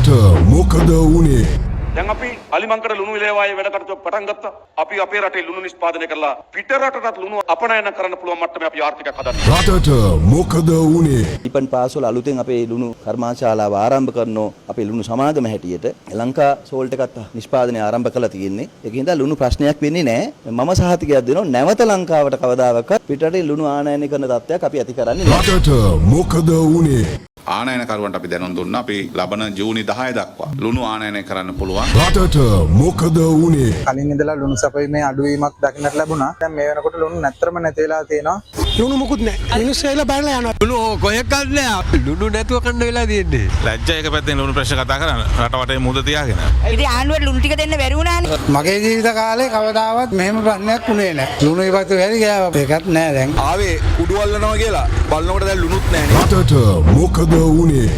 රටට මොකද වුනේ? දැන් අපි අලිමංකඩ ලුණු විලේවායේ වැඩ කටයුතු පටන් ගත්තා. අපි අපේ රටේ ලුණු නිෂ්පාදනය කරලා පිට රටටත් ලුණු අපනයන කරන්න පුළුවන් මට්ටමේ අපි ආර්ථිකයක් හදන්න. රටට මොකද වුනේ? ඉපන් පාසල අලුතෙන් අපේ ලුණු කර්මාශාලාව ආරම්භ කරනෝ අපේ ලුණු සමාගම හැටියට ලංකා සෝල්ට් එකත් නිෂ්පාදනය ආරම්භ කළා තියෙන්නේ. ඒකින්ද ලුණු ප්‍රශ්නයක් වෙන්නේ නැහැ. මම සහතිකයක් දෙනවා නැවත ලංකාවට කවදාවත් පිටරටින් ලුණු ආනයනය කරන තත්ත්වයක් අපි ඇති කරන්නේ නැහැ. රටට මොකද වුනේ? ආනයනකරුවන්ට අපි දැනුම් දුන්නා අපි ලබන ජූනි 10 දක්වා ලුණු ආනයනය කරන්න පුළුවන්. රටට මොකද වුනේ? කලින් ඉඳලා ලුණු සපයීමේ අඩුවීමක් දකින්නට ලැබුණා. දැන් මේ වෙනකොට ලුණු නැත්තරම නැති වෙලා තියෙනවා. ලුණු මුකුත් නැහැ. මිනිස්සු ඇවිල්ලා බැලලා යනවා. ලුණු කොහෙක්වත් නැහැ. ලුණු නැතුව කන්න වෙලා තියෙන්නේ. ලැජ්ජා එක පැත්තෙන් ලුණු ප්‍රශ්න කතා කරන රට වටේ මුද තියාගෙන. ඉතින් ආණ්ඩුවට ලුණු ටික දෙන්න බැරි වුණානේ. මගේ ජීවිත කාලේ කවදාවත් මෙහෙම ප්‍රශ්නයක් වුණේ නැහැ. ලුණු ඉවත් වෙරි ගියා ඒකත් නැහැ දැන්. ආවේ කුඩු අල්ලනවා කියලා බලනකොට දැන් ලුණුත් නැහැ. රටට මොකද වුනේ?